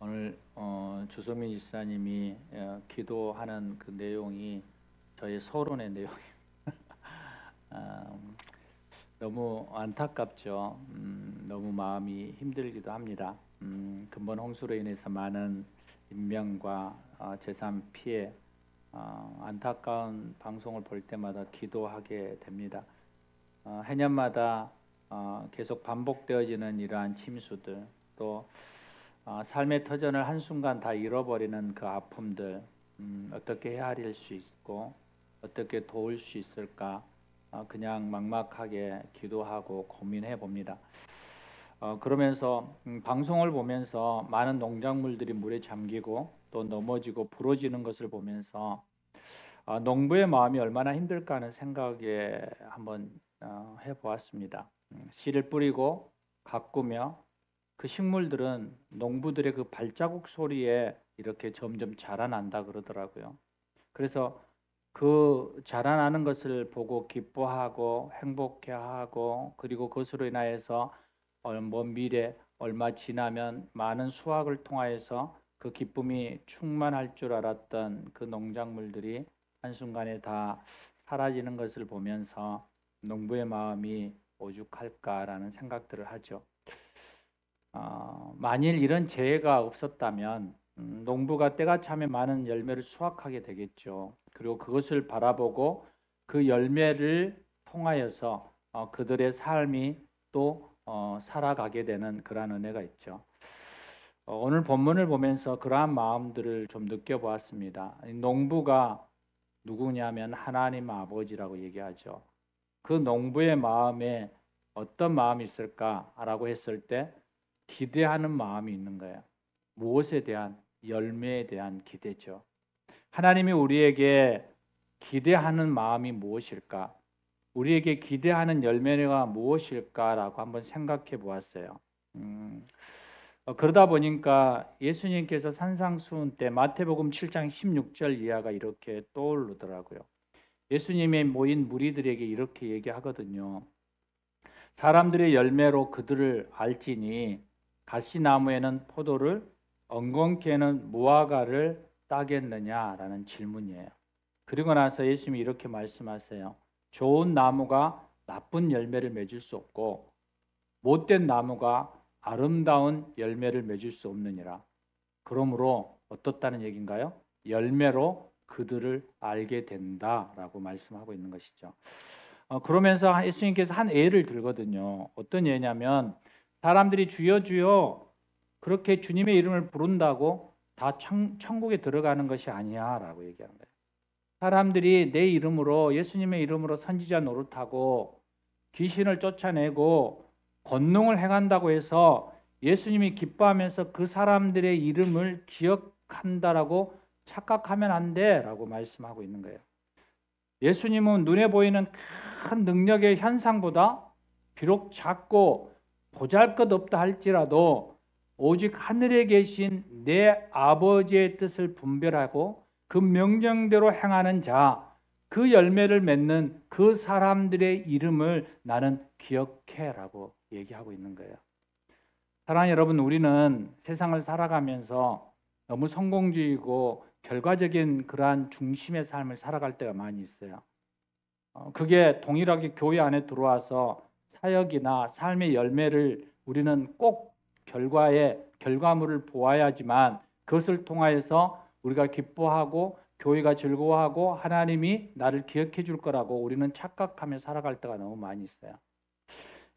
오늘 주소민 지사님이 기도하는 그 내용이 저의 서론의 내용입니다. 너무 안타깝죠. 너무 마음이 힘들기도 합니다. 근본 홍수로 인해서 많은 인명과 재산 피해, 안타까운 방송을 볼 때마다 기도하게 됩니다. 해년마다 계속 반복되어지는 이러한 침수들, 또 삶의 터전을 한순간 다 잃어버리는 그 아픔들, 어떻게 헤아릴 수 있고 어떻게 도울 수 있을까, 그냥 막막하게 기도하고 고민해 봅니다. 그러면서 방송을 보면서 많은 농작물들이 물에 잠기고 또 넘어지고 부러지는 것을 보면서 농부의 마음이 얼마나 힘들까 하는 생각에 한번 해보았습니다. 씨를 뿌리고 가꾸며 그 식물들은 농부들의 그 발자국 소리에 이렇게 점점 자라난다 그러더라고요. 그래서 그 자라나는 것을 보고 기뻐하고 행복해하고, 그리고 그것으로 인하여서 먼 미래 얼마 지나면 많은 수확을 통하여서 그 기쁨이 충만할 줄 알았던 그 농작물들이 한순간에 다 사라지는 것을 보면서 농부의 마음이 오죽할까라는 생각들을 하죠. 만일 이런 재해가 없었다면 농부가 때가 차면 많은 열매를 수확하게 되겠죠. 그리고 그것을 바라보고 그 열매를 통하여서 그들의 삶이 또 살아가게 되는 그러한 은혜가 있죠. 오늘 본문을 보면서 그러한 마음들을 좀 느껴보았습니다. 농부가 누구냐면 하나님 아버지라고 얘기하죠. 그 농부의 마음에 어떤 마음이 있을까라고 했을 때 기대하는 마음이 있는 거예요. 무엇에 대한? 열매에 대한 기대죠. 하나님이 우리에게 기대하는 마음이 무엇일까? 우리에게 기대하는 열매가 무엇일까라고 한번 생각해 보았어요. 그러다 보니까 예수님께서 산상수훈 때 마태복음 7장 16절 이하가 이렇게 떠오르더라고요. 예수님의 모인 무리들에게 이렇게 얘기하거든요. 사람들의 열매로 그들을 알지니 가시나무에는 포도를, 엉겅퀴에는 무화과를 따겠느냐라는 질문이에요. 그리고 나서 예수님이 이렇게 말씀하세요. 좋은 나무가 나쁜 열매를 맺을 수 없고 못된 나무가 아름다운 열매를 맺을 수 없느니라. 그러므로 어떻다는 얘기인가요? 열매로 그들을 알게 된다라고 말씀하고 있는 것이죠. 그러면서 예수님께서 한 예를 들거든요. 어떤 예냐면 사람들이 주여 주여 그렇게 주님의 이름을 부른다고 다 천국에 들어가는 것이 아니야 라고 얘기하는 거예요. 사람들이 내 이름으로, 예수님의 이름으로 선지자 노릇하고 귀신을 쫓아내고 권능을 행한다고 해서 예수님이 기뻐하면서 그 사람들의 이름을 기억한다라고 착각하면 안 돼 라고 말씀하고 있는 거예요. 예수님은 눈에 보이는 큰 능력의 현상보다 비록 작고 보잘것없다 할지라도 오직 하늘에 계신 내 아버지의 뜻을 분별하고 그 명령대로 행하는 자, 그 열매를 맺는 그 사람들의 이름을 나는 기억해라고 얘기하고 있는 거예요. 사랑하는 여러분, 우리는 세상을 살아가면서 너무 성공주의고 결과적인 그러한 중심의 삶을 살아갈 때가 많이 있어요. 그게 동일하게 교회 안에 들어와서 사역이나 삶의 열매를 우리는 꼭 결과물을 보아야지만 그것을 통하여서 우리가 기뻐하고 교회가 즐거워하고 하나님이 나를 기억해 줄 거라고 우리는 착각하며 살아갈 때가 너무 많이 있어요.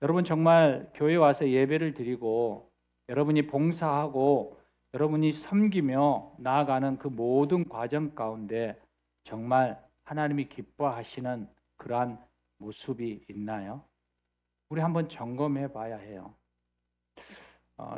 여러분, 정말 교회에 와서 예배를 드리고 여러분이 봉사하고 여러분이 섬기며 나아가는 그 모든 과정 가운데 정말 하나님이 기뻐하시는 그러한 모습이 있나요? 우리 한번 점검해 봐야 해요.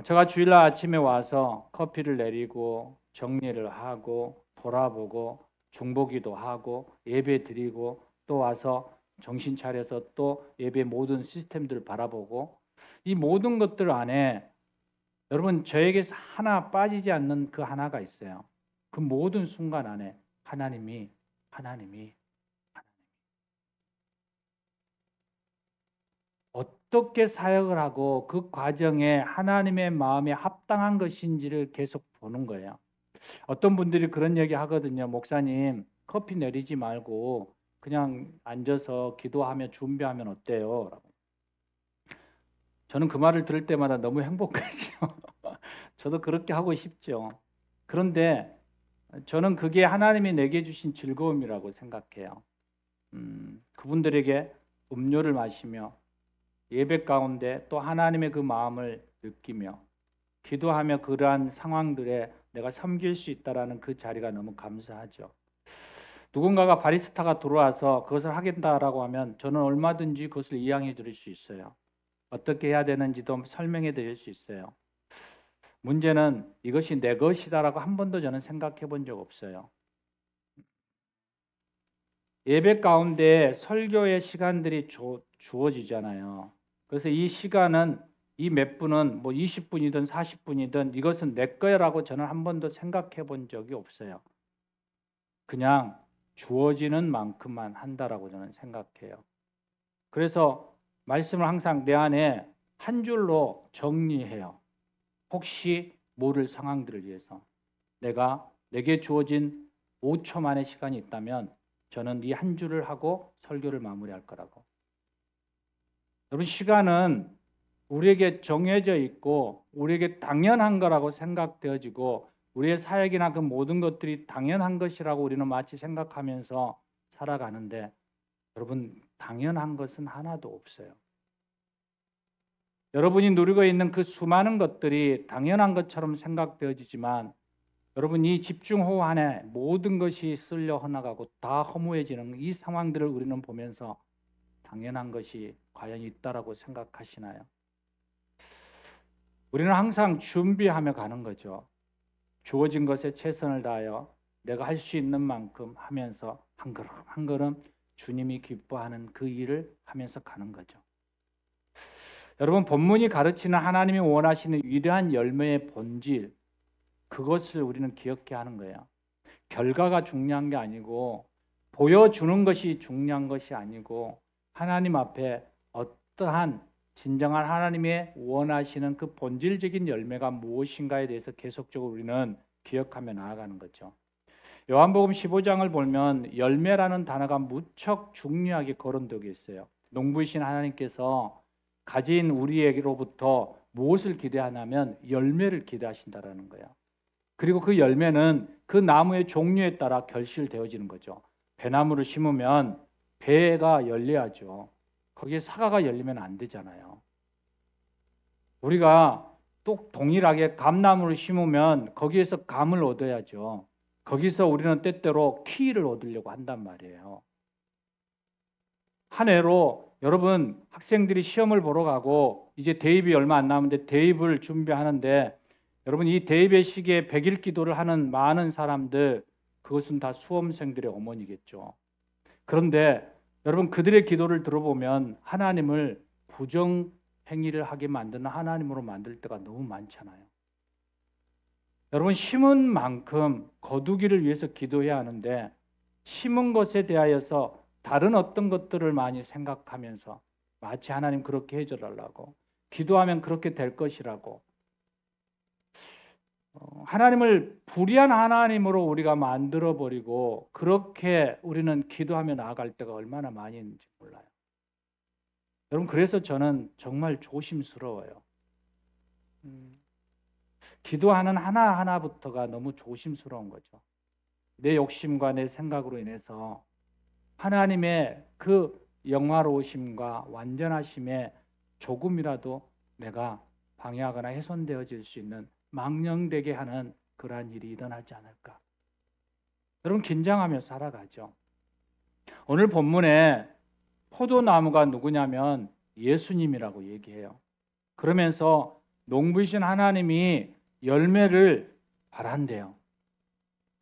제가 주일날 아침에 와서 커피를 내리고 정리를 하고 돌아보고 중보기도 하고 예배 드리고 또 와서 정신 차려서 또 예배 모든 시스템들을 바라보고, 이 모든 것들 안에 여러분 저에게서 하나 빠지지 않는 그 하나가 있어요. 그 모든 순간 안에 하나님이 어떻게 사역을 하고 그 과정에 하나님의 마음에 합당한 것인지를 계속 보는 거예요. 어떤 분들이 그런 얘기 하거든요. 목사님, 커피 내리지 말고 그냥 앉아서 기도하며 준비하면 어때요? 라고. 저는 그 말을 들을 때마다 너무 행복하죠. 저도 그렇게 하고 싶죠. 그런데 저는 그게 하나님이 내게 주신 즐거움이라고 생각해요. 그분들에게 음료를 마시며 예배 가운데 또 하나님의 그 마음을 느끼며 기도하며 그러한 상황들에 내가 섬길 수 있다라는 그 자리가 너무 감사하죠. 누군가가 바리스타가 들어와서 그것을 하겠다라고 하면 저는 얼마든지 그것을 이양해 드릴 수 있어요. 어떻게 해야 되는지도 설명해 드릴 수 있어요. 문제는 이것이 내 것이다라고 한 번도 저는 생각해 본 적 없어요. 예배 가운데 설교의 시간들이 주어지잖아요. 그래서 이 시간은 이 몇 분은 뭐 20분이든 40분이든 이것은 내 거라고 저는 한 번도 생각해 본 적이 없어요. 그냥 주어지는 만큼만 한다라고 저는 생각해요. 그래서 말씀을 항상 내 안에 한 줄로 정리해요. 혹시 모를 상황들을 위해서 내게 주어진 5초만의 시간이 있다면 저는 이 한 줄을 하고 설교를 마무리할 거라고. 여러분, 시간은 우리에게 정해져 있고 우리에게 당연한 거라고 생각되어지고 우리의 사역이나 그 모든 것들이 당연한 것이라고 우리는 마치 생각하면서 살아가는데, 여러분, 당연한 것은 하나도 없어요. 여러분이 누리고 있는 그 수많은 것들이 당연한 것처럼 생각되어지지만 여러분, 이 집중호우 안에 모든 것이 쓸려 허나가고 다 허무해지는 이 상황들을 우리는 보면서 당연한 것이 과연 있다라고 생각하시나요? 우리는 항상 준비하며 가는 거죠. 주어진 것에 최선을 다하여 내가 할 수 있는 만큼 하면서 한 걸음 한 걸음 주님이 기뻐하는 그 일을 하면서 가는 거죠. 여러분, 본문이 가르치는 하나님이 원하시는 위대한 열매의 본질, 그것을 우리는 기억해야 하는 거예요. 결과가 중요한 게 아니고 보여주는 것이 중요한 것이 아니고 하나님 앞에 어떠한 진정한 하나님의 원하시는 그 본질적인 열매가 무엇인가에 대해서 계속적으로 우리는 기억하며 나아가는 거죠. 요한복음 15장을 보면 열매라는 단어가 무척 중요하게 거론되고 있어요. 농부이신 하나님께서 가진 우리에게로부터 무엇을 기대하냐면 열매를 기대하신다라는 거예요. 그리고 그 열매는 그 나무의 종류에 따라 결실되어지는 거죠. 배나무를 심으면 배가 열려야죠. 거기에 사과가 열리면 안 되잖아요. 우리가 또 동일하게 감나무를 심으면 거기에서 감을 얻어야죠. 거기서 우리는 때때로 키를 얻으려고 한단 말이에요. 한 해로 여러분, 학생들이 시험을 보러 가고 이제 대입이 얼마 안 남았는데 대입을 준비하는데, 여러분, 이 대입의 시기에 100일 기도를 하는 많은 사람들, 그것은 다 수험생들의 어머니겠죠. 그런데 여러분, 그들의 기도를 들어보면 하나님을 부정행위를 하게 만드는 하나님으로 만들 때가 너무 많잖아요. 여러분, 심은 만큼 거두기를 위해서 기도해야 하는데 심은 것에 대하여서 다른 어떤 것들을 많이 생각하면서 마치 하나님 그렇게 해줘달라고, 기도하면 그렇게 될 것이라고, 하나님을 불의한 하나님으로 우리가 만들어버리고 그렇게 우리는 기도하며 나아갈 때가 얼마나 많이 있는지 몰라요. 여러분, 그래서 저는 정말 조심스러워요. 기도하는 하나하나부터가 너무 조심스러운 거죠. 내 욕심과 내 생각으로 인해서 하나님의 그 영화로우심과 완전하심에 조금이라도 내가 방해하거나 훼손되어질 수 있는, 망령되게 하는 그러한 일이 일어나지 않을까. 여러분, 긴장하며 살아가죠. 오늘 본문에 포도나무가 누구냐면 예수님이라고 얘기해요. 그러면서 농부이신 하나님이 열매를 바란대요.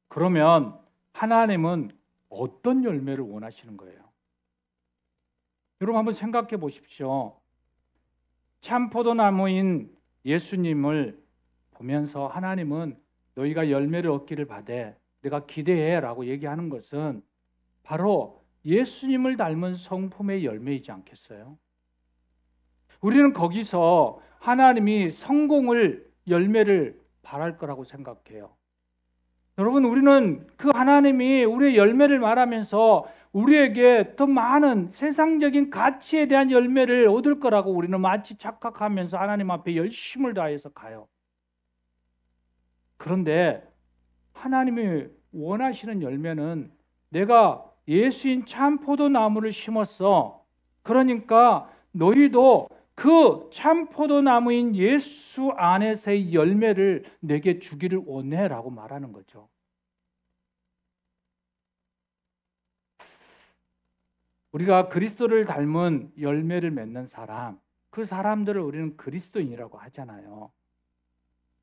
그러면 하나님은 어떤 열매를 원하시는 거예요? 여러분, 한번 생각해 보십시오. 참 포도나무인 예수님을 보면서 하나님은 너희가 열매를 얻기를 바래, 내가 기대해 라고 얘기하는 것은 바로 예수님을 닮은 성품의 열매이지 않겠어요? 우리는 거기서 하나님이 성공을, 열매를 바랄 거라고 생각해요. 여러분, 우리는 그 하나님이 우리의 열매를 말하면서 우리에게 더 많은 세상적인 가치에 대한 열매를 얻을 거라고 우리는 마치 착각하면서 하나님 앞에 열심을 다해서 가요. 그런데 하나님이 원하시는 열매는 내가 예수인 참 포도나무를 심었어. 그러니까 너희도 그 참 포도나무인 예수 안에서의 열매를 내게 주기를 원해라고 말하는 거죠. 우리가 그리스도를 닮은 열매를 맺는 사람, 그 사람들을 우리는 그리스도인이라고 하잖아요.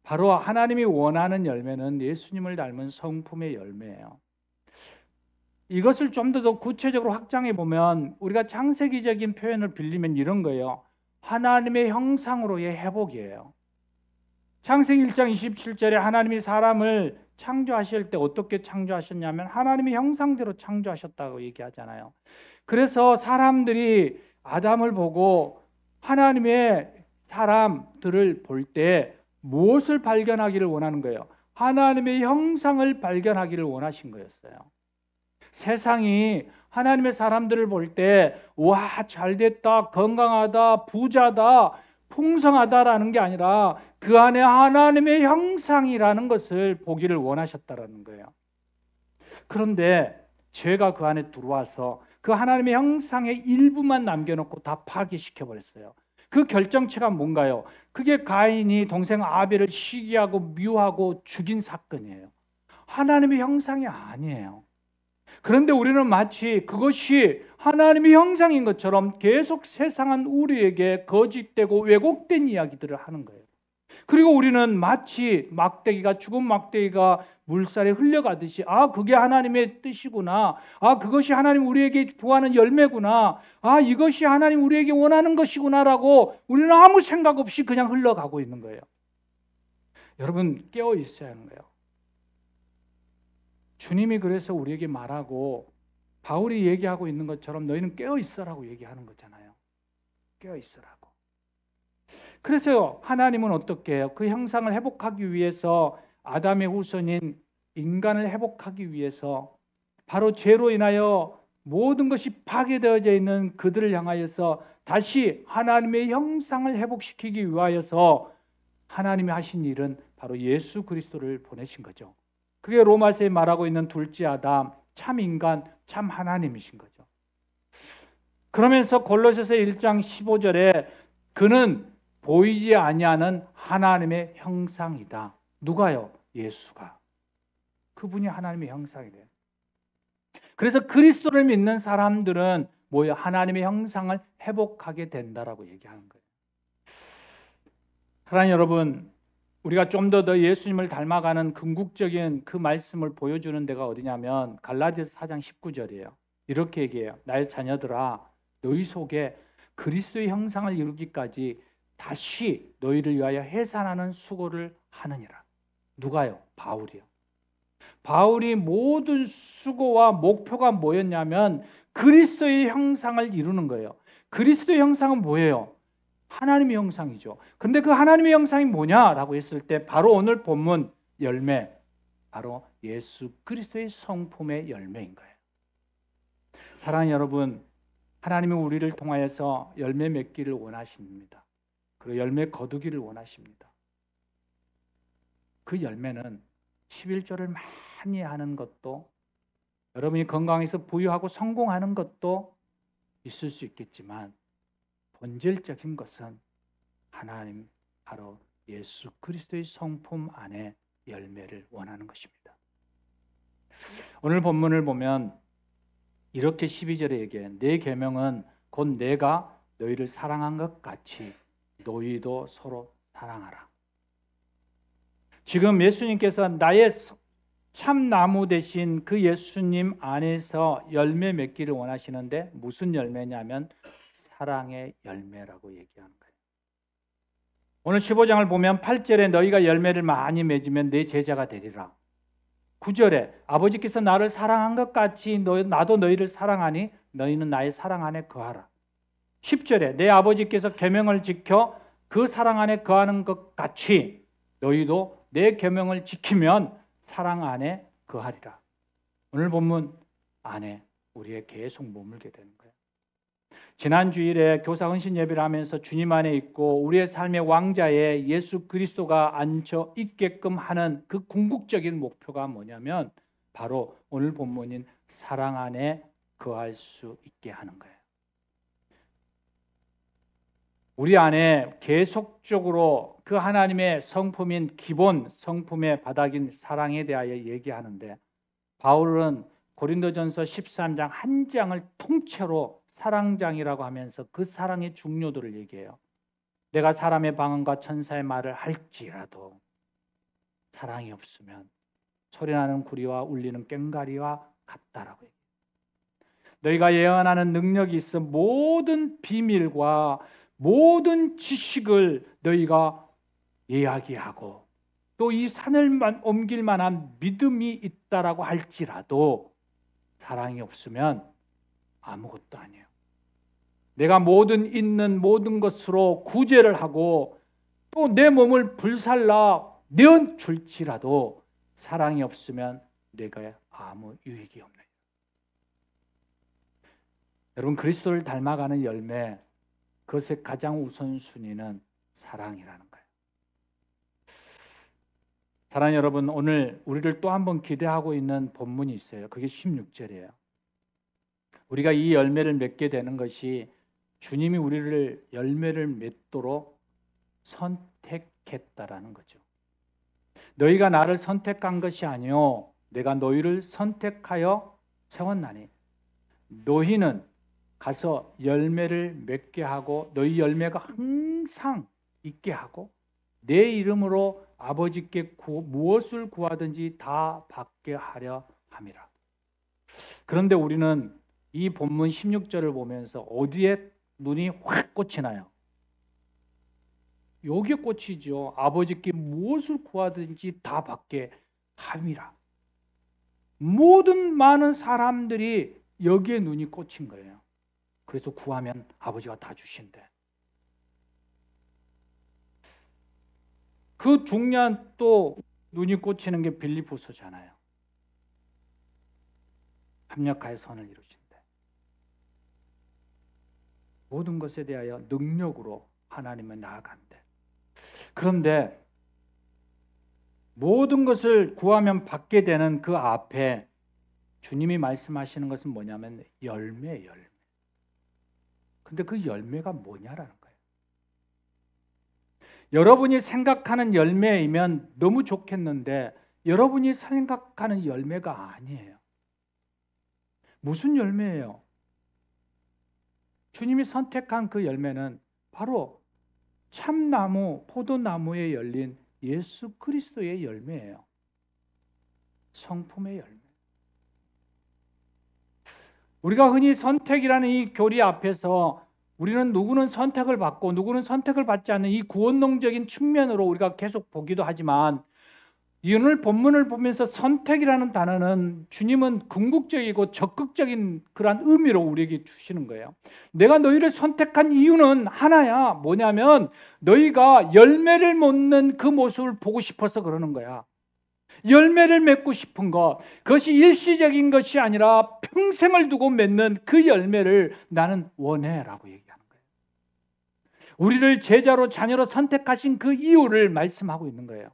바로 하나님이 원하는 열매는 예수님을 닮은 성품의 열매예요. 이것을 좀 더 구체적으로 확장해 보면 우리가 창세기적인 표현을 빌리면 이런 거예요. 하나님의 형상으로의 회복이에요. 창세기 1장 27절에 하나님이 사람을 창조하실 때 어떻게 창조하셨냐면 하나님의 형상대로 창조하셨다고 얘기하잖아요. 그래서 사람들이 아담을 보고 하나님의 사람들을 볼 때 무엇을 발견하기를 원하는 거예요? 하나님의 형상을 발견하기를 원하신 거였어요. 세상이 하나님의 사람들을 볼 때 와, 잘됐다, 건강하다, 부자다, 풍성하다라는 게 아니라 그 안에 하나님의 형상이라는 것을 보기를 원하셨다라는 거예요. 그런데 죄가 그 안에 들어와서 그 하나님의 형상의 일부만 남겨놓고 다 파괴시켜버렸어요. 그 결정체가 뭔가요? 그게 가인이 동생 아벨을 시기하고 미워하고 죽인 사건이에요. 하나님의 형상이 아니에요. 그런데 우리는 마치 그것이 하나님의 형상인 것처럼 계속 세상은 우리에게 거짓되고 왜곡된 이야기들을 하는 거예요. 그리고 우리는 마치 막대기가, 죽은 막대기가 물살에 흘려가듯이 그게 하나님의 뜻이구나, 그것이 하나님 우리에게 부하는 열매구나, 이것이 하나님 우리에게 원하는 것이구나라고 우리는 아무 생각 없이 그냥 흘러가고 있는 거예요. 여러분, 깨어 있어야 하는 거예요. 주님이 그래서 우리에게 말하고 바울이 얘기하고 있는 것처럼 너희는 깨어 있어라고 얘기하는 거잖아요. 깨어 있어라고. 그래서 하나님은 어떻게 해요? 그 형상을 회복하기 위해서 아담의 후손인 인간을 회복하기 위해서 바로 죄로 인하여 모든 것이 파괴되어져 있는 그들을 향하여서 다시 하나님의 형상을 회복시키기 위하여서 하나님이 하신 일은 바로 예수 그리스도를 보내신 거죠. 그게 로마서에 말하고 있는 둘째 아담, 참 인간, 참 하나님이신 거죠. 그러면서 골로새서 1장 15절에 그는 보이지 아니하는 하나님의 형상이다. 누가요? 예수가. 그분이 하나님의 형상이래요. 그래서 그리스도를 믿는 사람들은 뭐예요? 하나님의 형상을 회복하게 된다라고 얘기하는 거예요. 사랑하는 여러분, 우리가 좀 더 예수님을 닮아가는 궁극적인 그 말씀을 보여주는 데가 어디냐면 갈라디아서 4장 19절이에요. 이렇게 얘기해요. 나의 자녀들아, 너희 속에 그리스도의 형상을 이루기까지 다시 너희를 위하여 해산하는 수고를 하느니라. 누가요? 바울이요. 바울이 모든 수고와 목표가 뭐였냐면 그리스도의 형상을 이루는 거예요. 그리스도의 형상은 뭐예요? 하나님의 형상이죠. 그런데 그 하나님의 형상이 뭐냐라고 했을 때 바로 오늘 본문 열매, 바로 예수 그리스도의 성품의 열매인 거예요. 사랑하는 여러분, 하나님은 우리를 통하여서 열매 맺기를 원하십니다. 그리고 열매 거두기를 원하십니다. 그 열매는 11조를 많이 하는 것도, 여러분이 건강해서 부유하고 성공하는 것도 있을 수 있겠지만 본질적인 것은 하나님, 바로 예수 그리스도의 성품 안에 열매를 원하는 것입니다. 오늘 본문을 보면 이렇게 12절에 얘기해. 내 계명은 곧 내가 너희를 사랑한 것 같이 너희도 서로 사랑하라. 지금 예수님께서 나의 참나무 대신 그 예수님 안에서 열매 맺기를 원하시는데 무슨 열매냐면 사랑의 열매라고 얘기하는 거예요. 오늘 15장을 보면 8절에 너희가 열매를 많이 맺으면 내 제자가 되리라. 9절에 아버지께서 나를 사랑한 것 같이 나도 너희를 사랑하니 너희는 나의 사랑 안에 거하라. 10절에 내 아버지께서 계명을 지켜 그 사랑 안에 거하는 것 같이 너희도 내 계명을 지키면 사랑 안에 거하리라. 오늘 본문 안에 우리의 계속 머물게 되는 거예요. 지난 주일에 교사 헌신 예배를 하면서 주님 안에 있고 우리의 삶의 왕자에 예수 그리스도가 앉혀 있게끔 하는 그 궁극적인 목표가 뭐냐면 바로 오늘 본문인 사랑 안에 거할 수 있게 하는 거예요. 우리 안에 계속적으로 그 하나님의 성품인 기본 성품의 바닥인 사랑에 대하여 얘기하는데 바울은 고린도전서 13장 한 장을 통째로 사랑장이라고 하면서 그 사랑의 중요도를 얘기해요. 내가 사람의 방언과 천사의 말을 할지라도 사랑이 없으면 소리나는 구리와 울리는 꽹과리와 같다라고 얘기해요. 너희가 예언하는 능력이 있어 모든 비밀과 모든 지식을 너희가 이야기하고 또 이 산을 옮길 만한 믿음이 있다라고 할지라도 사랑이 없으면 아무것도 아니에요. 내가 있는 모든 것으로 구제를 하고 또 내 몸을 불살라 내어줄지라도 사랑이 없으면 내가 아무 유익이 없네요. 여러분, 그리스도를 닮아가는 열매, 그것의 가장 우선순위는 사랑이라는 거예요. 사랑하는 여러분, 오늘 우리를 또 한 번 기대하고 있는 본문이 있어요. 그게 16절이에요. 우리가 이 열매를 맺게 되는 것이 주님이 우리를 열매를 맺도록 선택했다라는 거죠. 너희가 나를 선택한 것이 아니요 내가 너희를 선택하여 세웠나니 너희는 가서 열매를 맺게 하고 너희 열매가 항상 있게 하고 내 이름으로 아버지께 무엇을 구하든지 다 받게 하려 함이라. 그런데 우리는 이 본문 16절을 보면서 어디에 눈이 확 꽂히나요? 여기에 꽂히죠. 아버지께 무엇을 구하든지 다 받게 함이라. 모든 많은 사람들이 여기에 눈이 꽂힌 거예요. 그래서 구하면 아버지가 다 주신대. 그 중요한 또 눈이 꽂히는 게 빌립보서잖아요. 합력하여 선을 이루신대. 모든 것에 대하여 능력으로 하나님은 나아간대. 그런데 모든 것을 구하면 받게 되는 그 앞에 주님이 말씀하시는 것은 뭐냐면 열매. 근데 그 열매가 뭐냐라는 거예요. 여러분이 생각하는 열매이면 너무 좋겠는데 여러분이 생각하는 열매가 아니에요. 무슨 열매예요? 주님이 선택한 그 열매는 바로 참나무, 포도나무에 열린 예수 그리스도의 열매예요. 성품의 열매. 우리가 흔히 선택이라는 이 교리 앞에서 우리는 누구는 선택을 받고 누구는 선택을 받지 않는 이 구원론적인 측면으로 우리가 계속 보기도 하지만 오늘 본문을 보면서 선택이라는 단어는 주님은 궁극적이고 적극적인 그러한 의미로 우리에게 주시는 거예요. 내가 너희를 선택한 이유는 하나야. 뭐냐면 너희가 열매를 맺는 그 모습을 보고 싶어서 그러는 거야. 열매를 맺고 싶은 것, 그것이 일시적인 것이 아니라 평생을 두고 맺는 그 열매를 나는 원해라고 얘기하는 거예요. 우리를 제자로 자녀로 선택하신 그 이유를 말씀하고 있는 거예요.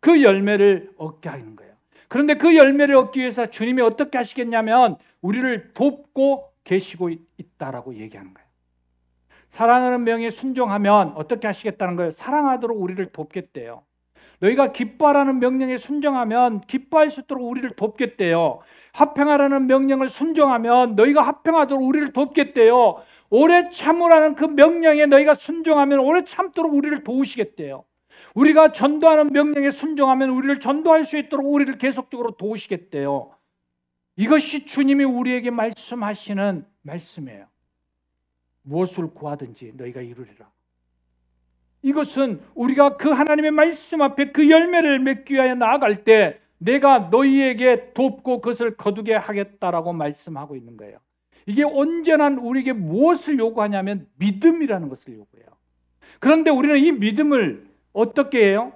그 열매를 얻게 하는 거예요. 그런데 그 열매를 얻기 위해서 주님이 어떻게 하시겠냐면 우리를 돕고 계시고 있다라고 얘기하는 거예요. 사랑하는 명에 순종하면 어떻게 하시겠다는 거예요? 사랑하도록 우리를 돕겠대요. 너희가 기뻐하라는 명령에 순종하면 기뻐할 수 있도록 우리를 돕겠대요. 화평하라는 명령을 순종하면 너희가 화평하도록 우리를 돕겠대요. 오래 참으라는 그 명령에 너희가 순종하면 오래 참도록 우리를 도우시겠대요. 우리가 전도하는 명령에 순종하면 우리를 전도할 수 있도록 우리를 계속적으로 도우시겠대요. 이것이 주님이 우리에게 말씀하시는 말씀이에요. 무엇을 구하든지 너희가 이루리라. 이것은 우리가 그 하나님의 말씀 앞에 그 열매를 맺기 위하여 나아갈 때 내가 너희에게 돕고 그것을 거두게 하겠다라고 말씀하고 있는 거예요. 이게 온전한 우리에게 무엇을 요구하냐면 믿음이라는 것을 요구해요. 그런데 우리는 이 믿음을 어떻게 해요?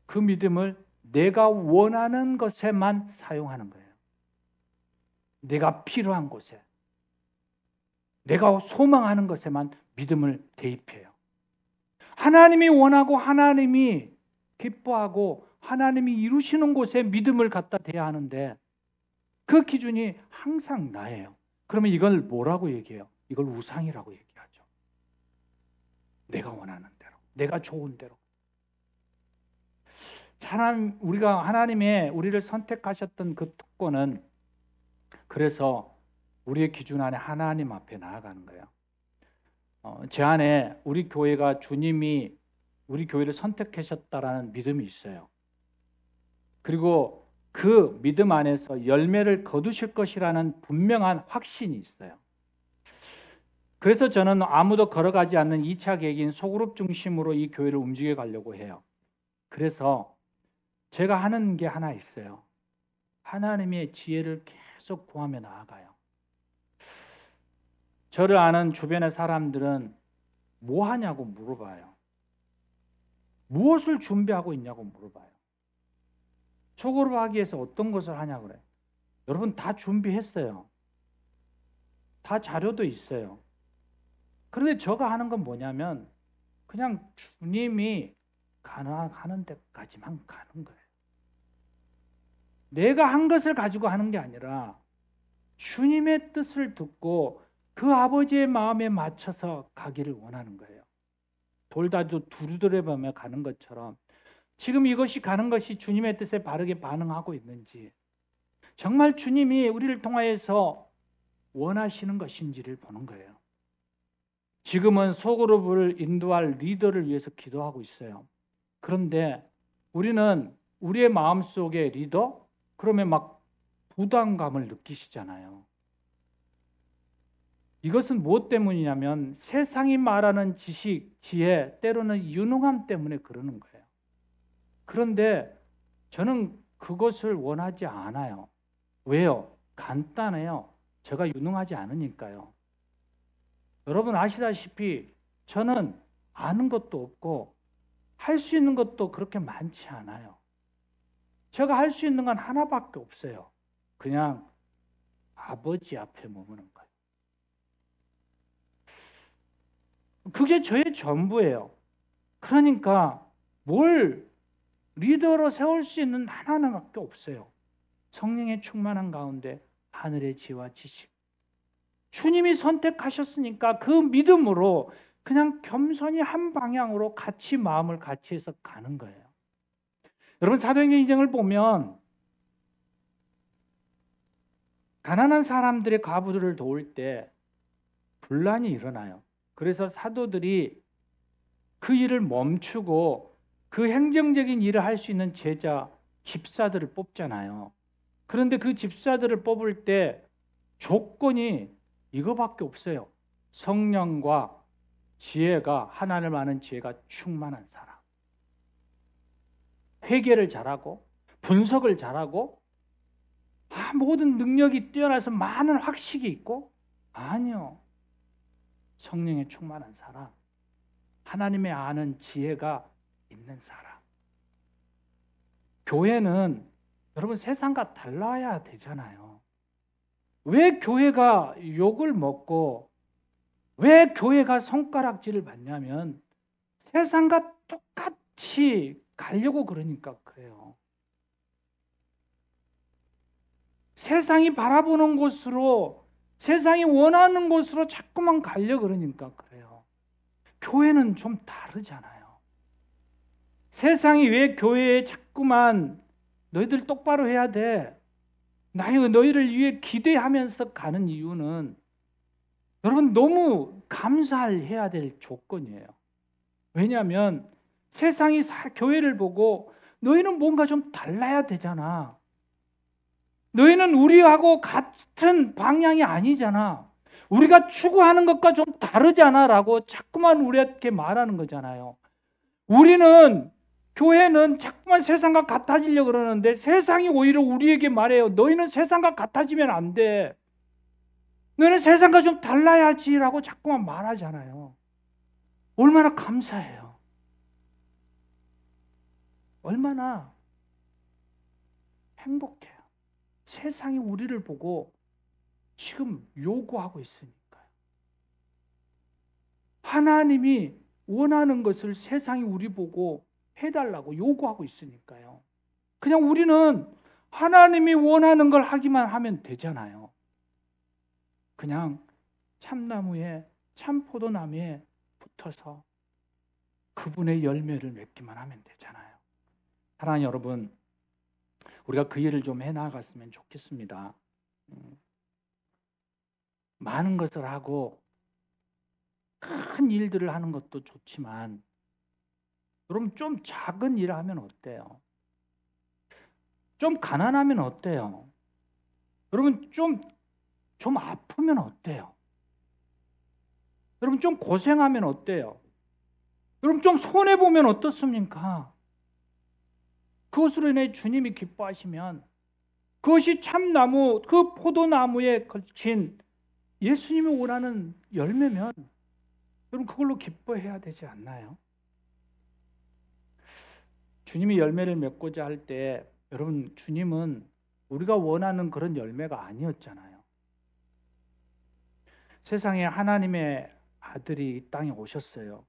그 믿음을 내가 원하는 것에만 사용하는 거예요. 내가 필요한 곳에, 내가 소망하는 것에만 믿음을 대입해요. 하나님이 원하고 하나님이 기뻐하고 하나님이 이루시는 곳에 믿음을 갖다 대야 하는데 그 기준이 항상 나예요. 그러면 이걸 뭐라고 얘기해요? 이걸 우상이라고 얘기하죠. 내가 원하는 대로, 내가 좋은 대로. 참 우리가 하나님의 우리를 선택하셨던 그 특권은 그래서 우리의 기준 안에 하나님 앞에 나아가는 거예요. 제 안에 우리 교회가 주님이 우리 교회를 선택하셨다라는 믿음이 있어요. 그리고 그 믿음 안에서 열매를 거두실 것이라는 분명한 확신이 있어요. 그래서 저는 아무도 걸어가지 않는 2차 계획인 소그룹 중심으로 이 교회를 움직여 가려고 해요. 그래서 제가 하는 게 하나 있어요. 하나님의 지혜를 계속 구하며 나아가요. 저를 아는 주변의 사람들은 뭐 하냐고 물어봐요. 무엇을 준비하고 있냐고 물어봐요. 소그룹 하기 위해서 어떤 것을 하냐고 그래요. 여러분 다 준비했어요. 다 자료도 있어요. 그런데 제가 하는 건 뭐냐면 그냥 주님이 가능하는 데까지만 가는 거예요. 내가 한 것을 가지고 하는 게 아니라 주님의 뜻을 듣고 그 아버지의 마음에 맞춰서 가기를 원하는 거예요. 돌다도 두루두루하며 가는 것처럼 지금 이것이 가는 것이 주님의 뜻에 바르게 반응하고 있는지, 정말 주님이 우리를 통하여서 원하시는 것인지를 보는 거예요. 지금은 소그룹을 인도할 리더를 위해서 기도하고 있어요. 그런데 우리는 우리의 마음속에 리더? 그러면 막 부담감을 느끼시잖아요. 이것은 무엇 때문이냐면 세상이 말하는 지식, 지혜, 때로는 유능함 때문에 그러는 거예요. 그런데 저는 그것을 원하지 않아요. 왜요? 간단해요. 제가 유능하지 않으니까요. 여러분 아시다시피 저는 아는 것도 없고 할 수 있는 것도 그렇게 많지 않아요. 제가 할 수 있는 건 하나밖에 없어요. 그냥 아버지 앞에 머무는 거예요. 그게 저의 전부예요. 그러니까 뭘 리더로 세울 수 있는 하나밖에 없어요. 성령의 충만한 가운데 하늘의 지혜와 지식. 주님이 선택하셨으니까 그 믿음으로 그냥 겸손히 한 방향으로 같이 마음을 같이 해서 가는 거예요. 여러분 사도행전 2장을 보면 가난한 사람들의 과부들을 도울 때 분란이 일어나요. 그래서 사도들이 그 일을 멈추고 그 행정적인 일을 할 수 있는 제자, 집사들을 뽑잖아요. 그런데 그 집사들을 뽑을 때 조건이 이거밖에 없어요. 성령과 지혜가, 하나님을 아는 지혜가 충만한 사람. 회개를 잘하고 분석을 잘하고 모든 능력이 뛰어나서 많은 학식이 있고, 아니요. 성령에 충만한 사람, 하나님의 아는 지혜가 있는 사람. 교회는 여러분 세상과 달라야 되잖아요. 왜 교회가 욕을 먹고 왜 교회가 손가락질을 받냐면 세상과 똑같이 가려고 그러니까 그래요. 세상이 바라보는 곳으로, 세상이 원하는 곳으로 자꾸만 가려고 그러니까 그래요. 교회는 좀 다르잖아요. 세상이 왜 교회에 자꾸만 너희들 똑바로 해야 돼, 너희를 위해 기대하면서 가는 이유는 여러분 너무 감사해야 될 조건이에요. 왜냐하면 세상이 교회를 보고 너희는 뭔가 좀 달라야 되잖아. 너희는 우리하고 같은 방향이 아니잖아. 우리가 추구하는 것과 좀 다르잖아 라고 자꾸만 우리한테 말하는 거잖아요. 우리는, 교회는 자꾸만 세상과 같아지려고 그러는데 세상이 오히려 우리에게 말해요. 너희는 세상과 같아지면 안 돼. 너는 세상과 좀 달라야지라고 자꾸만 말하잖아요. 얼마나 감사해요. 얼마나 행복해요. 세상이 우리를 보고 지금 요구하고 있으니까요. 하나님이 원하는 것을 세상이 우리 보고 해달라고 요구하고 있으니까요. 그냥 우리는 하나님이 원하는 걸 하기만 하면 되잖아요. 그냥 참나무에, 참포도나무에 붙어서 그분의 열매를 맺기만 하면 되잖아요. 사랑하는 여러분, 우리가 그 일을 좀 해나갔으면 좋겠습니다. 많은 것을 하고 큰 일들을 하는 것도 좋지만 여러분 좀 작은 일을 하면 어때요? 좀 가난하면 어때요? 여러분 좀 아프면 어때요? 여러분 좀 고생하면 어때요? 여러분 좀 손해보면 어떻습니까? 그것으로 인해 주님이 기뻐하시면 그것이 참나무, 그 포도나무에 걸친 예수님이 원하는 열매면 여러분 그걸로 기뻐해야 되지 않나요? 주님이 열매를 맺고자 할 때 여러분 주님은 우리가 원하는 그런 열매가 아니었잖아요. 세상에 하나님의 아들이 이 땅에 오셨어요.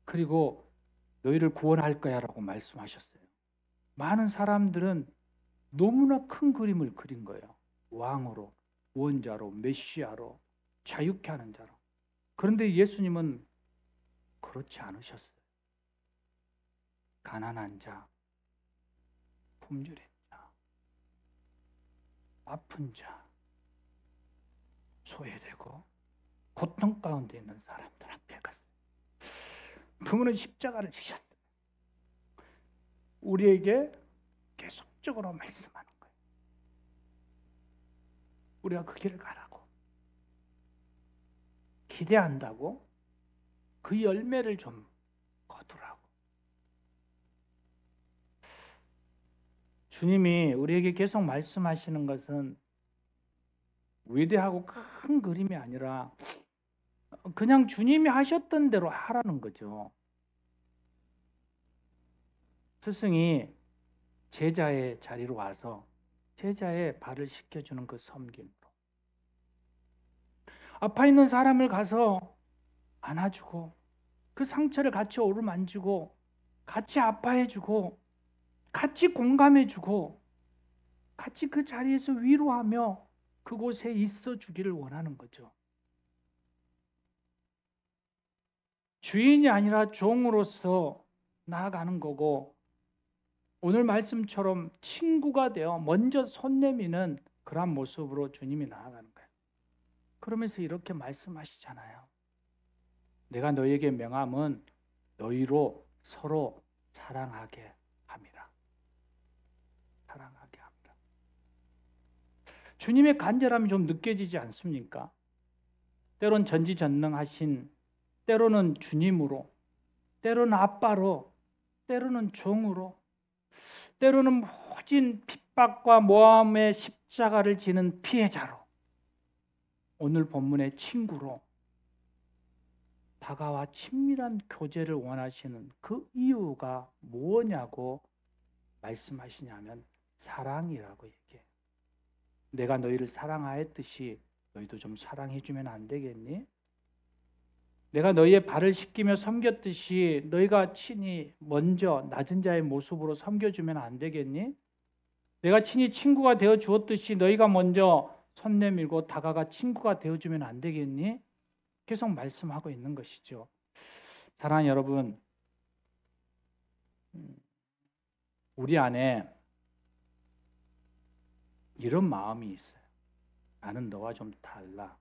그리고 너희를 구원할 거야 라고 말씀하셨어요. 많은 사람들은 너무나 큰 그림을 그린 거예요. 왕으로, 원자로, 메시아로, 자유케 하는 자로. 그런데 예수님은 그렇지 않으셨어요. 가난한 자, 굶주린 자, 아픈 자, 소외되고 고통 가운데 있는 사람들 앞에 갔어요. 그분은 십자가를 지셨어요. 우리에게 계속적으로 말씀하는 거예요. 우리가 그 길을 가라고. 기대한다고 그 열매를 좀 거두라고. 주님이 우리에게 계속 말씀하시는 것은 위대하고 큰 그림이 아니라 그냥 주님이 하셨던 대로 하라는 거죠. 스승이 제자의 자리로 와서 제자의 발을 씻겨주는 그 섬김으로 아파 있는 사람을 가서 안아주고 그 상처를 같이 어루만지고 같이 아파해주고 같이 공감해주고 같이 그 자리에서 위로하며 그곳에 있어 주기를 원하는 거죠. 주인이 아니라 종으로서 나아가는 거고 오늘 말씀처럼 친구가 되어 먼저 손 내미는 그러한 모습으로 주님이 나아가는 거예요. 그러면서 이렇게 말씀하시잖아요. 내가 너희에게 명함은 너희로 서로 사랑하게 함이라. 사랑하게 합니다. 주님의 간절함이 좀 느껴지지 않습니까? 때론 전지전능하신, 때로는 주님으로, 때로는 아빠로, 때로는 종으로, 때로는 모진 핍박과 모함의 십자가를 지는 피해자로, 오늘 본문의 친구로 다가와 친밀한 교제를 원하시는 그 이유가 뭐냐고 말씀하시냐면 사랑이라고 얘기해요. 내가 너희를 사랑하였듯이 너희도 좀 사랑해주면 안 되겠니? 내가 너희의 발을 씻기며 섬겼듯이 너희가 친히 먼저 낮은 자의 모습으로 섬겨주면 안 되겠니? 내가 친히 친구가 되어 주었듯이 너희가 먼저 손 내밀고 다가가 친구가 되어주면 안 되겠니? 계속 말씀하고 있는 것이죠. 사랑하는 여러분, 우리 안에 이런 마음이 있어요. 나는 너와 좀 달라.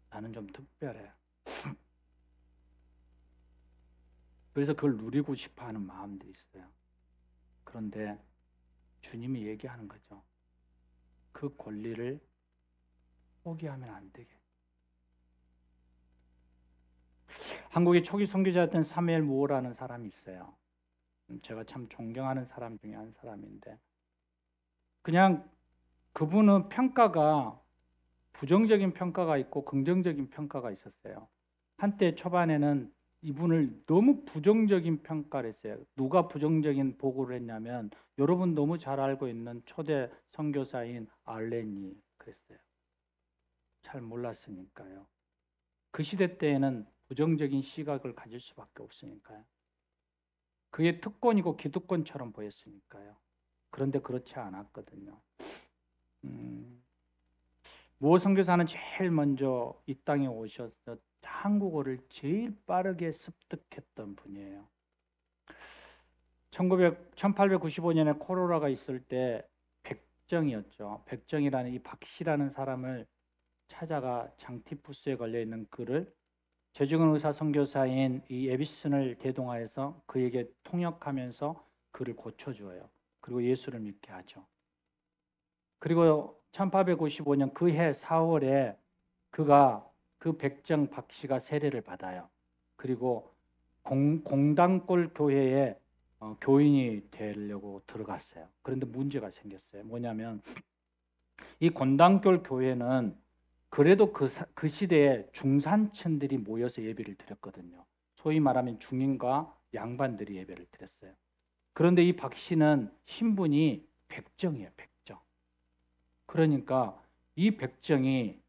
나는 좀 특별해. 그래서 그걸 누리고 싶어하는 마음들이 있어요. 그런데 주님이 얘기하는 거죠. 그 권리를 포기하면 안 되게. 한국의 초기 선교자였던 사무엘 무어라는 사람이 있어요. 제가 참 존경하는 사람 중에 한 사람인데 그냥 그분은 평가가 부정적인 평가가 있고 긍정적인 평가가 있었어요. 한때 초반에는 이분을 너무 부정적인 평가를 했어요. 누가 부정적인 보고를 했냐면 여러분 너무 잘 알고 있는 초대 선교사인 알렌이 그랬어요. 잘 몰랐으니까요. 그 시대 때에는 부정적인 시각을 가질 수밖에 없으니까요. 그게 특권이고 기득권처럼 보였으니까요. 그런데 그렇지 않았거든요. 모 선교사는 제일 먼저 이 땅에 오셔서 한국어를 제일 빠르게 습득했던 분이에요. 1895년에 코로나가 있을 때 백정이었죠. 백정이라는 이 박씨라는 사람을 찾아가 장티푸스에 걸려 있는 그를 재직원 의사 선교사인 이 에비슨을 대동하여서 그에게 통역하면서 그를 고쳐주어요. 그리고 예수를 믿게 하죠. 그리고 1895년 그 해 4월에 그가 그 백정 박씨가 세례를 받아요. 그리고 공단골 교회에 교인이 되려고 들어갔어요. 그런데 문제가 생겼어요. 뭐냐면 이 공단골 교회는 그래도 그 시대에 중산층들이 모여서 예배를 드렸거든요. 소위 말하면 중인과 양반들이 예배를 드렸어요. 그런데 이 박 씨는 신분이 백정이에요. 백정. 그러니까 이 백정이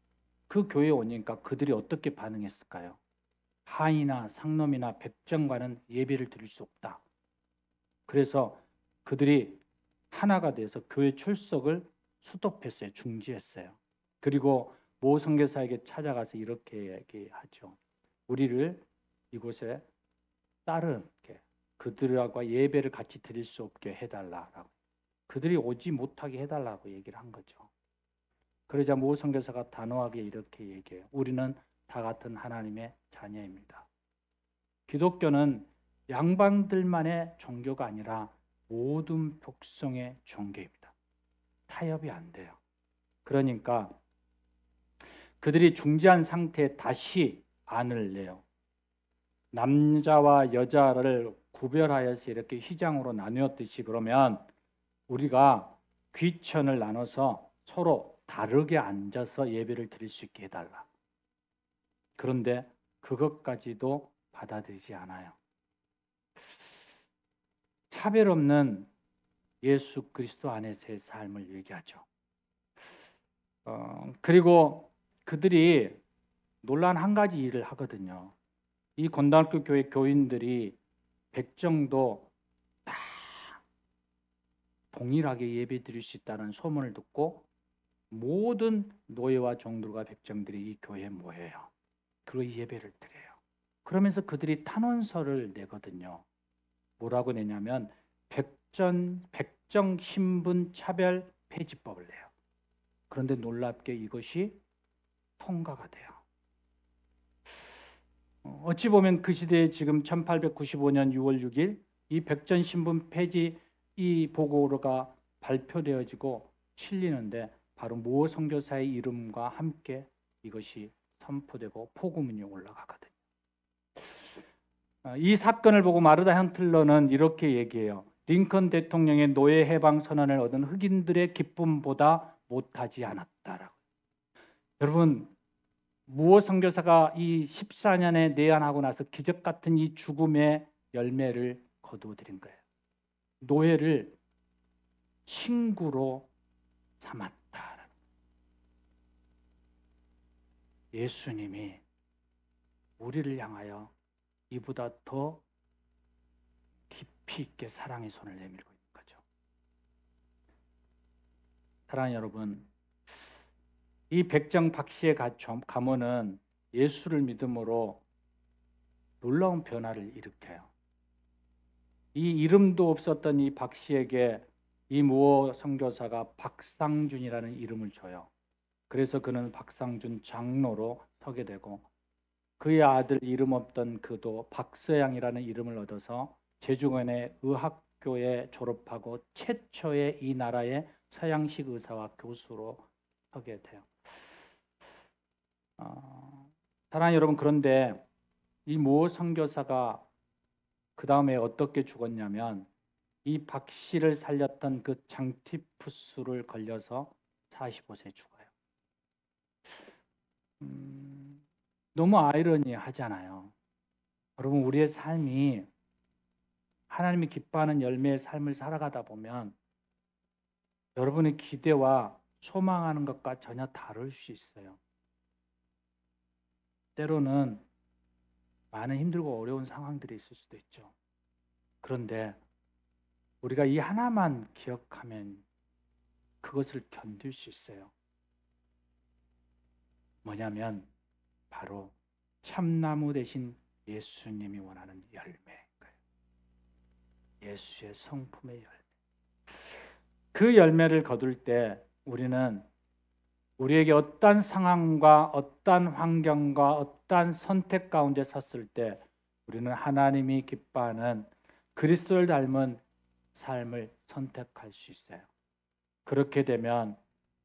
그 교회에 오니까 그들이 어떻게 반응했을까요? 하인이나 상놈이나 백정과는 예배를 드릴 수 없다. 그래서 그들이 하나가 돼서 교회 출석을 스톱했어요. 중지했어요. 그리고 모 선교사에게 찾아가서 이렇게 얘기하죠. 우리를 이곳에 따르게 그들과 예배를 같이 드릴 수 없게 해달라고. 그들이 오지 못하게 해달라고 얘기를 한 거죠. 그러자 모 선교사가 단호하게 이렇게 얘기해요. 우리는 다 같은 하나님의 자녀입니다. 기독교는 양반들만의 종교가 아니라 모든 백성의 종교입니다. 타협이 안 돼요. 그러니까 그들이 중지한 상태에 다시 안을 내요. 남자와 여자를 구별하여서 이렇게 휘장으로 나누었듯이 그러면 우리가 귀천을 나눠서 서로 다르게 앉아서 예배를 드릴 수 있게 해달라. 그런데 그것까지도 받아들이지 않아요. 차별 없는 예수 그리스도 안에서의 삶을 얘기하죠. 그리고 그들이 놀라운 한 가지 일을 하거든요. 이 건달교 교회 교인들이 백정도 다 동일하게 예배 드릴 수 있다는 소문을 듣고 모든 노예와 종들과 백정들이 이 교회에 모여요. 그리고 예배를 드려요. 그러면서 그들이 탄원서를 내거든요. 뭐라고 내냐면 백정 신분 차별 폐지법을 내요. 그런데 놀랍게 이것이 통과가 돼요. 어찌 보면 그 시대에 지금 1895년 6월 6일 이 백전 신분 폐지 이 보고가 발표되어지고 실리는데 바로 모 선교사의 이름과 함께 이것이 선포되고 포고문이 올라가거든요. 이 사건을 보고 마르다 헌틀러는 이렇게 얘기해요. 링컨 대통령의 노예 해방 선언을 얻은 흑인들의 기쁨보다 못하지 않았다라고. 여러분, 무어 선교사가 이 14년에 내한하고 나서 기적 같은 이 죽음의 열매를 거두어들인 거예요. 노예를 친구로 삼았다. 예수님이 우리를 향하여 이보다 더 깊이 있게 사랑의 손을 내밀고 있는 거죠. 사랑하는 여러분, 이 백정 박씨의 가문은 예수를 믿음으로 놀라운 변화를 일으켜요. 이 이름도 없었던 이 박씨에게 이 무어 선교사가 박상준이라는 이름을 줘요. 그래서 그는 박상준 장로로 서게 되고 그의 아들 이름 없던 그도 박서양이라는 이름을 얻어서 제주권의 의학교에 졸업하고 최초의 이 나라의 서양식 의사와 교수로 서게 돼요. 사랑하는 여러분, 그런데 이 모 선교사가 그 다음에 어떻게 죽었냐면 이 박 씨를 살렸던 그 장티푸스를 걸려서 45세에 죽어요. 너무 아이러니하잖아요. 여러분, 우리의 삶이 하나님이 기뻐하는 열매의 삶을 살아가다 보면 여러분의 기대와 소망하는 것과 전혀 다를 수 있어요. 때로는 많은 힘들고 어려운 상황들이 있을 수도 있죠. 그런데 우리가 이 하나만 기억하면 그것을 견딜 수 있어요. 뭐냐면 바로 참나무 대신 예수님이 원하는 열매인 거예요. 예수의 성품의 열매. 그 열매를 거둘 때 우리는 우리에게 어떠한 상황과 어떠한 환경과 어떠한 선택 가운데 섰을 때 우리는 하나님이 기뻐하는 그리스도를 닮은 삶을 선택할 수 있어요. 그렇게 되면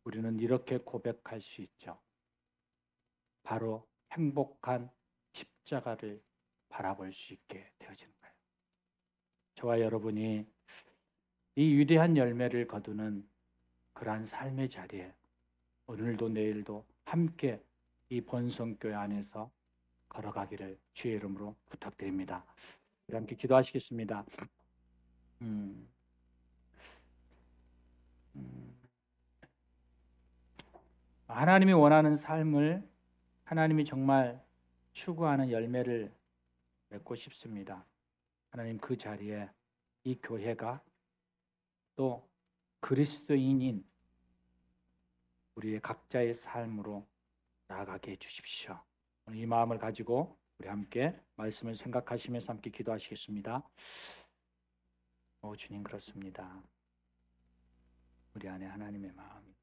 우리는 이렇게 고백할 수 있죠. 바로 행복한 십자가를 바라볼 수 있게 되어지는 거예요. 저와 여러분이 이 위대한 열매를 거두는 그러한 삶의 자리에 오늘도 내일도 함께 이 본성교회 안에서 걸어가기를 주의 이름으로 부탁드립니다. 우리 함께 기도하시겠습니다. 하나님이 원하는 삶을 하나님이 정말 추구하는 열매를 맺고 싶습니다. 하나님, 그 자리에 이 교회가 또 그리스도인인 우리의 각자의 삶으로 나아가게 해주십시오. 오늘 이 마음을 가지고 우리 함께 말씀을 생각하시면서 함께 기도하시겠습니다. 주님, 그렇습니다. 우리 안에 하나님의 마음이